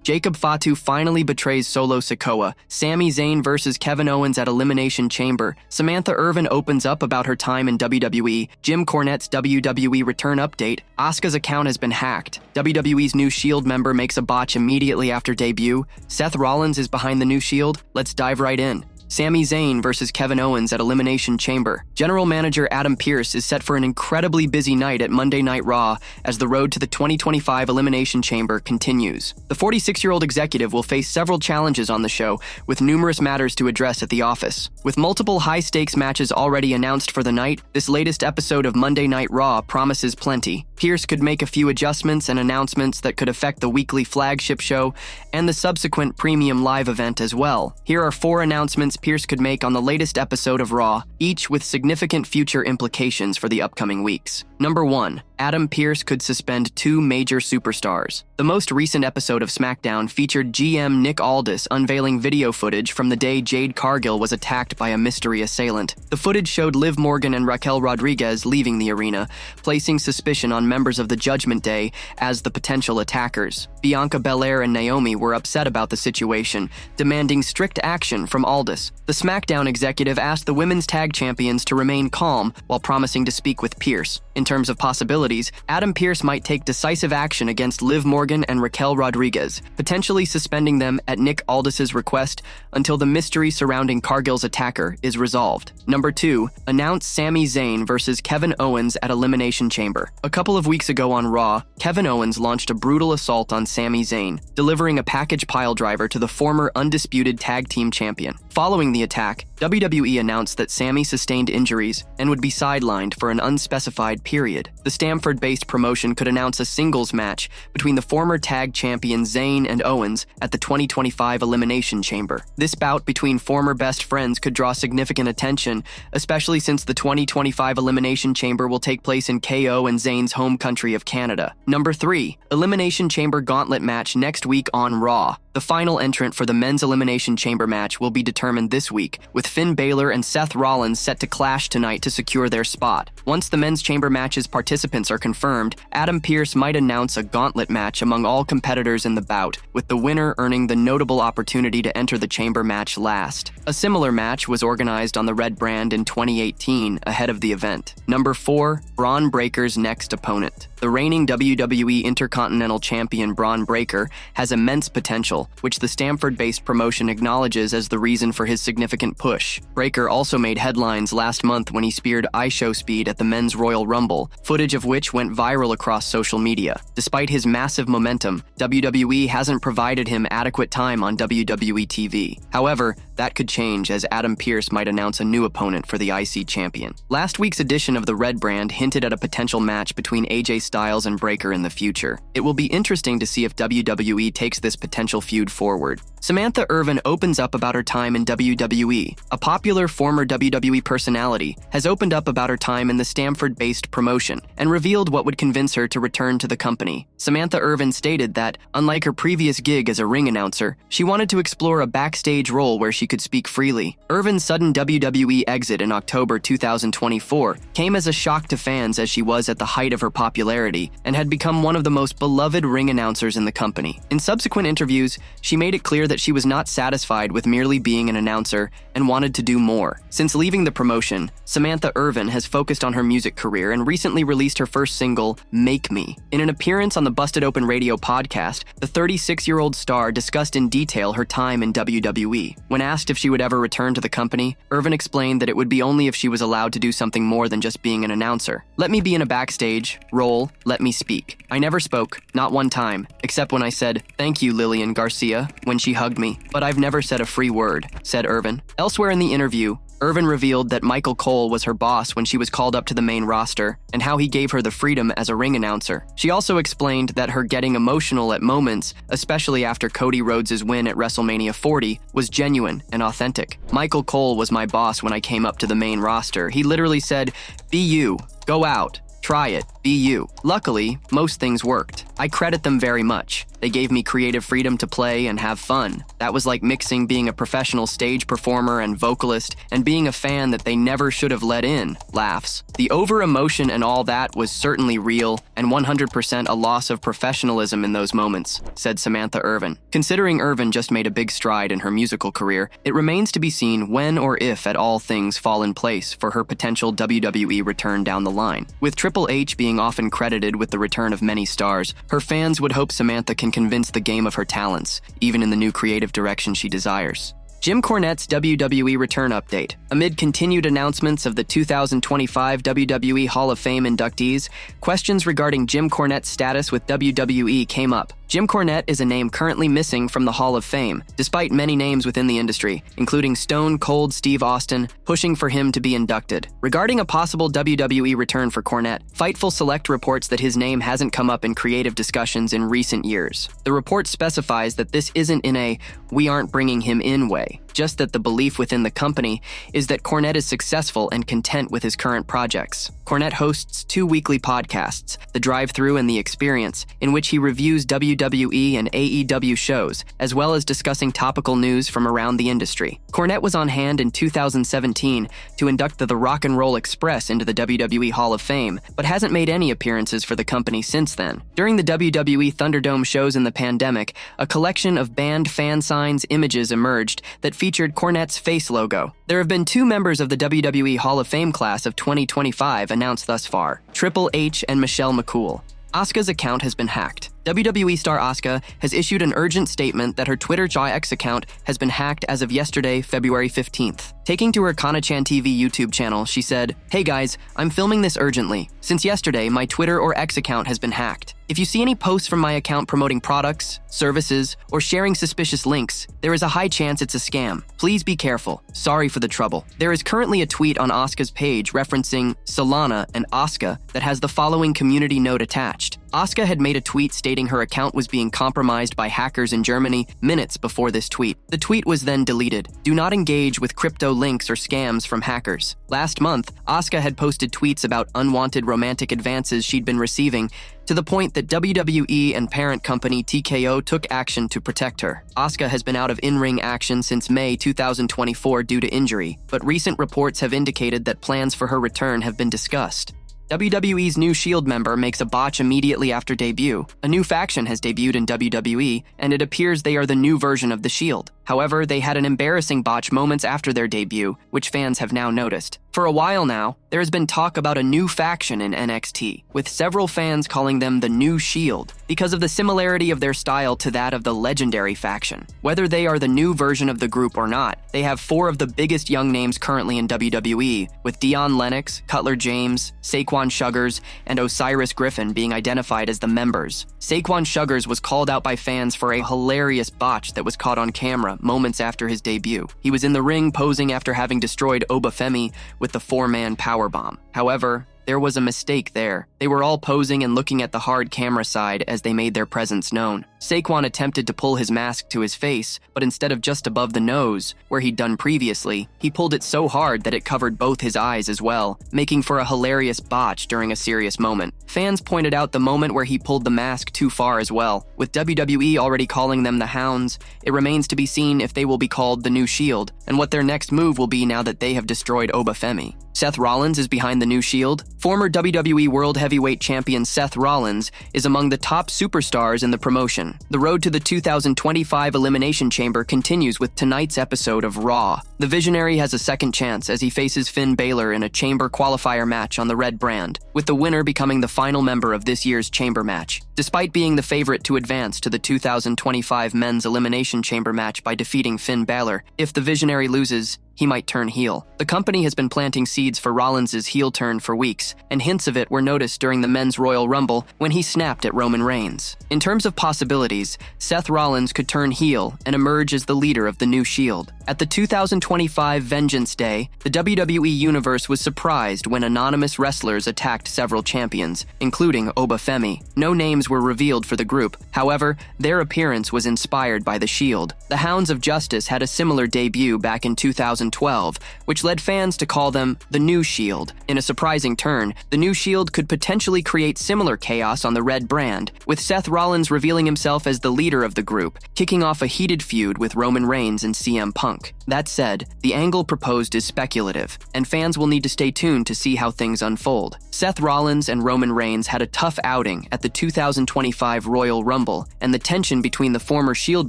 Jacob Fatu finally betrays Solo Sikoa. Sami Zayn versus Kevin Owens at Elimination Chamber. Samantha Irvin opens up about her time in WWE. Jim Cornette's WWE return update. Asuka's account has been hacked. WWE's new Shield member makes a botch immediately after debut. Seth Rollins is behind the new Shield. Let's dive right in. Sami Zayn versus Kevin Owens at Elimination Chamber. General Manager Adam Pearce is set for an incredibly busy night at Monday Night Raw as the road to the 2025 Elimination Chamber continues. The 46-year-old executive will face several challenges on the show, with numerous matters to address at the office. With multiple high-stakes matches already announced for the night, this latest episode of Monday Night Raw promises plenty. Pearce could make a few adjustments and announcements that could affect the weekly flagship show and the subsequent premium live event as well. Here are 4 announcements Pearce could make on the latest episode of Raw, each with significant future implications for the upcoming weeks. Number 1. Adam Pearce could suspend 2 major superstars. The most recent episode of SmackDown featured GM Nick Aldis unveiling video footage from the day Jade Cargill was attacked by a mystery assailant. The footage showed Liv Morgan and Raquel Rodriguez leaving the arena, placing suspicion on members of the Judgment Day as the potential attackers. Bianca Belair and Naomi were upset about the situation, demanding strict action from Aldis. The SmackDown executive asked the women's tag champions to remain calm while promising to speak with Pearce. In terms of possibilities, Adam Pearce might take decisive action against Liv Morgan and Raquel Rodriguez, potentially suspending them at Nick Aldis's request until the mystery surrounding Cargill's attacker is resolved. Number 2. Announce Sami Zayn versus Kevin Owens at Elimination Chamber. A couple of weeks ago on Raw, Kevin Owens launched a brutal assault on Sami Zayn, delivering a package piledriver to the former undisputed tag team champion. Following the attack, WWE announced that Sami sustained injuries and would be sidelined for an unspecified period. The Stamford-based promotion could announce a singles match between the former tag champions Zayn and Owens at the 2025 Elimination Chamber. This bout between former best friends could draw significant attention, especially since the 2025 Elimination Chamber will take place in KO and Zayn's home country of Canada. Number 3. Elimination Chamber Gauntlet match next week on Raw. The final entrant for the men's Elimination Chamber match will be determined this week, with Finn Balor and Seth Rollins set to clash tonight to secure their spot. Once the men's chamber match's participants are confirmed, Adam Pearce might announce a gauntlet match among all competitors in the bout, with the winner earning the notable opportunity to enter the chamber match last. A similar match was organized on the Red Brand in 2018 ahead of the event. Number 4. Braun Breaker's next opponent. The reigning WWE Intercontinental Champion Braun Breaker has immense potential, which the Stamford-based promotion acknowledges as the reason for his significant push. Breaker also made headlines last month when he speared IShowSpeed at the Men's Royal Rumble, footage of which went viral across social media. Despite his massive momentum, WWE hasn't provided him adequate time on WWE TV. However, that could change as Adam Pearce might announce a new opponent for the IC champion. Last week's edition of the Red Brand hinted at a potential match between AJ Styles and Breaker in the future. It will be interesting to see if WWE takes this potential feud forward. Samantha Irvin opens up about her time in WWE. A popular former WWE personality has opened up about her time in the Stamford-based promotion and revealed what would convince her to return to the company. Samantha Irvin stated that, unlike her previous gig as a ring announcer, she wanted to explore a backstage role where she could speak freely. Irvin's sudden WWE exit in October 2024 came as a shock to fans as she was at the height of her popularity and had become one of the most beloved ring announcers in the company. In subsequent interviews, she made it clear that she was not satisfied with merely being an announcer and wanted to do more. Since leaving the promotion, Samantha Irvin has focused on her music career and recently released her first single, Make Me. In an appearance on the Busted Open Radio podcast, the 36-year-old star discussed in detail her time in WWE. When asked if she would ever return to the company, Irvin explained that it would be only if she was allowed to do something more than just being an announcer. Let me be in a backstage role, let me speak. I never spoke, not one time, except when I said, "Thank you, Lillian Garcia," when she hugged me. But I've never said a free word, said Irvin. Elsewhere in the interview, Irvin revealed that Michael Cole was her boss when she was called up to the main roster and how he gave her the freedom as a ring announcer. She also explained that her getting emotional at moments, especially after Cody Rhodes' win at WrestleMania 40, was genuine and authentic. Michael Cole was my boss when I came up to the main roster. He literally said, "Be you, go out, try it, be you." Luckily, most things worked. I credit them very much, They gave me creative freedom to play and have fun. That was like mixing being a professional stage performer and vocalist and being a fan that they never should have let in. Laughs. The over-emotion and all that was certainly real and 100% a loss of professionalism in those moments, said Samantha Irvin. Considering Irvin just made a big stride in her musical career, it remains to be seen when or if at all things fall in place for her potential WWE return down the line. With Triple H being often credited with the return of many stars, her fans would hope Samantha can convince the game of her talents, even in the new creative direction she desires. Jim Cornette's WWE return update. Amid continued announcements of the 2025 WWE Hall of Fame inductees, questions regarding Jim Cornette's status with WWE came up. Jim Cornette is a name currently missing from the Hall of Fame, despite many names within the industry, including Stone Cold Steve Austin, pushing for him to be inducted. Regarding a possible WWE return for Cornette, Fightful Select reports that his name hasn't come up in creative discussions in recent years. The report specifies that this isn't in a "we aren't bringing him in" way, just that the belief within the company is that Cornette is successful and content with his current projects. Cornette hosts 2 weekly podcasts, The Drive-Thru and The Experience, in which he reviews WWE and AEW shows, as well as discussing topical news from around the industry. Cornette was on hand in 2017 to induct the Rock and Roll Express into the WWE Hall of Fame, but hasn't made any appearances for the company since then. During the WWE Thunderdome shows in the pandemic, a collection of banned fan signs images emerged that featured Cornette's face logo. There have been 2 members of the WWE Hall of Fame class of 2025 announced thus far, Triple H and Michelle McCool. Asuka's account has been hacked. WWE star Asuka has issued an urgent statement that her Twitter X account has been hacked as of yesterday, February 15th. Taking to her Kana-chan TV YouTube channel, she said, "Hey guys, I'm filming this urgently. Since yesterday, my Twitter or X account has been hacked. If you see any posts from my account promoting products, services, or sharing suspicious links, there is a high chance it's a scam. Please be careful. Sorry for the trouble." There is currently a tweet on Asuka's page referencing Solana and Asuka that has the following community note attached. Asuka had made a tweet stating her account was being compromised by hackers in Germany minutes before this tweet. The tweet was then deleted. Do not engage with crypto links or scams from hackers. Last month, Asuka had posted tweets about unwanted romantic advances she'd been receiving, to the point that WWE and parent company TKO took action to protect her. Asuka has been out of in-ring action since May 2024 due to injury, but recent reports have indicated that plans for her return have been discussed. WWE's new Shield member makes a botch immediately after debut. A new faction has debuted in WWE, and it appears they are the new version of the Shield. However, they had an embarrassing botch moments after their debut, which fans have now noticed. For a while now, there has been talk about a new faction in NXT, with several fans calling them the New Shield, because of the similarity of their style to that of the legendary faction. Whether they are the new version of the group or not, they have 4 of the biggest young names currently in WWE, with Dion Lennox, Cutler James, Saquon Sugars, and Osiris Griffin being identified as the members. Saquon Sugars was called out by fans for a hilarious botch that was caught on camera moments after his debut. He was in the ring posing after having destroyed Obafemi with the 4-man powerbomb. However, there was a mistake there. They were all posing and looking at the hard camera side as they made their presence known. Saquon attempted to pull his mask to his face, but instead of just above the nose, where he'd done previously, he pulled it so hard that it covered both his eyes as well, making for a hilarious botch during a serious moment. Fans pointed out the moment where he pulled the mask too far as well. With WWE already calling them the Hounds, it remains to be seen if they will be called the New Shield, and what their next move will be now that they have destroyed Obafemi. Seth Rollins is behind the New Shield. Former WWE World Heavyweight Champion Seth Rollins is among the top superstars in the promotion. The road to the 2025 Elimination Chamber continues with tonight's episode of Raw. The Visionary has a second chance as he faces Finn Balor in a Chamber qualifier match on the red brand, with the winner becoming the final member of this year's Chamber match. Despite being the favorite to advance to the 2025 Men's Elimination Chamber match by defeating Finn Balor, if the Visionary loses, he might turn heel. The company has been planting seeds for Rollins' heel turn for weeks, and hints of it were noticed during the Men's Royal Rumble when he snapped at Roman Reigns. In terms of possibilities, Seth Rollins could turn heel and emerge as the leader of the New Shield. At the 2025 Vengeance Day, the WWE Universe was surprised when anonymous wrestlers attacked several champions, including Obafemi. No names were revealed for the group, however, their appearance was inspired by the Shield. The Hounds of Justice had a similar debut back in 2012 2012, which led fans to call them the New Shield. In a surprising turn, the New Shield could potentially create similar chaos on the Red brand, with Seth Rollins revealing himself as the leader of the group, kicking off a heated feud with Roman Reigns and CM Punk. That said, the angle proposed is speculative, and fans will need to stay tuned to see how things unfold. Seth Rollins and Roman Reigns had a tough outing at the 2025 Royal Rumble, and the tension between the former Shield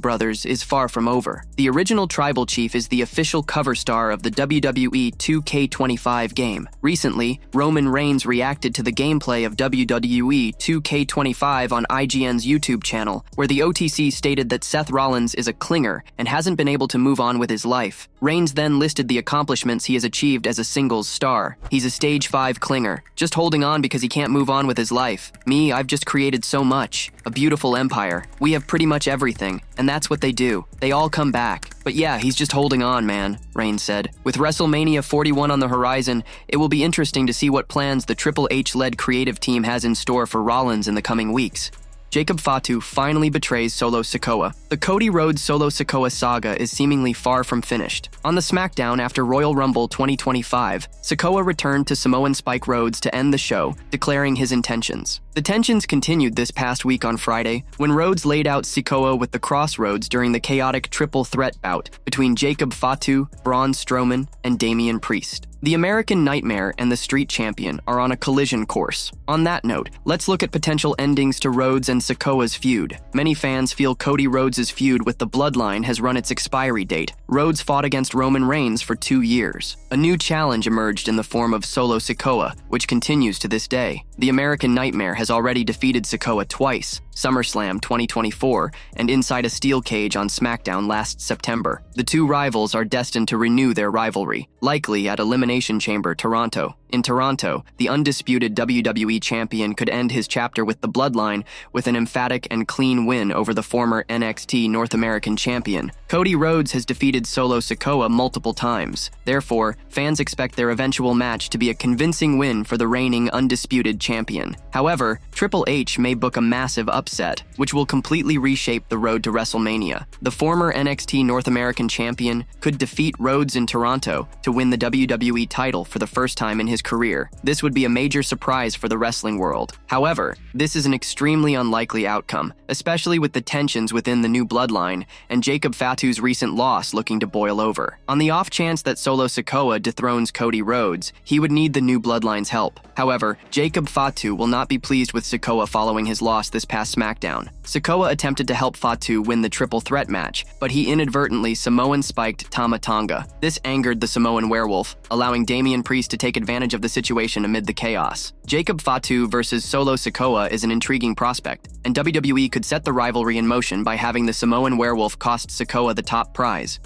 brothers is far from over. The original Tribal Chief is the official cover star of the WWE 2K25 game. Recently, Roman Reigns reacted to the gameplay of WWE 2K25 on IGN's YouTube channel, where the OTC stated that Seth Rollins is a clinger and hasn't been able to move on with his life. Reigns then listed the accomplishments he has achieved as a singles star. He's a stage 5 clinger, just holding on because he can't move on with his life. Me, I've just created so much. A beautiful empire. We have pretty much everything, and that's what they do. They all come back. But yeah, he's just holding on, man, Reigns said. With WrestleMania 41 on the horizon, it will be interesting to see what plans the Triple H-led creative team has in store for Rollins in the coming weeks. Jacob Fatu finally betrays Solo Sikoa. The Cody Rhodes Solo Sikoa saga is seemingly far from finished. On the SmackDown after Royal Rumble 2025, Sikoa returned to Samoan Spike Rhodes to end the show, declaring his intentions. The tensions continued this past week on Friday, when Rhodes laid out Sikoa with the Crossroads during the chaotic triple threat bout between Jacob Fatu, Braun Strowman, and Damian Priest. The American Nightmare and the Street Champion are on a collision course. On that note, let's look at potential endings to Rhodes and Sikoa's feud. Many fans feel Cody Rhodes' feud with the Bloodline has run its expiry date. Rhodes fought against Roman Reigns for 2 years. A new challenge emerged in the form of Solo Sikoa, which continues to this day. The American Nightmare has already defeated Sikoa twice, SummerSlam 2024 and inside a steel cage on SmackDown last September. The two rivals are destined to renew their rivalry, likely at Elimination Chamber, Toronto. In Toronto, the undisputed WWE champion could end his chapter with the Bloodline with an emphatic and clean win over the former NXT North American champion. Cody Rhodes has defeated Solo Sikoa multiple times. Therefore, fans expect their eventual match to be a convincing win for the reigning undisputed champion. However, Triple H may book a massive upset, which will completely reshape the road to WrestleMania. The former NXT North American champion could defeat Rhodes in Toronto to win the WWE title for the first time in his career. This would be a major surprise for the wrestling world. However, this is an extremely unlikely outcome, especially with the tensions within the new Bloodline and Jacob Fatu's recent loss looking to boil over. On the off chance that Solo Sikoa dethrones Cody Rhodes, he would need the new Bloodline's help. However, Jacob Fatu will not be pleased with Sikoa following his loss this past SmackDown. Sikoa attempted to help Fatu win the triple threat match, but he inadvertently Samoan spiked Tama Tonga. This angered the Samoan werewolf, allowing Damian Priest to take advantage of the situation amid the chaos. Jacob Fatu versus Solo Sikoa is an intriguing prospect, and WWE could set the rivalry in motion by having the Samoan werewolf cost Sikoa the top prize.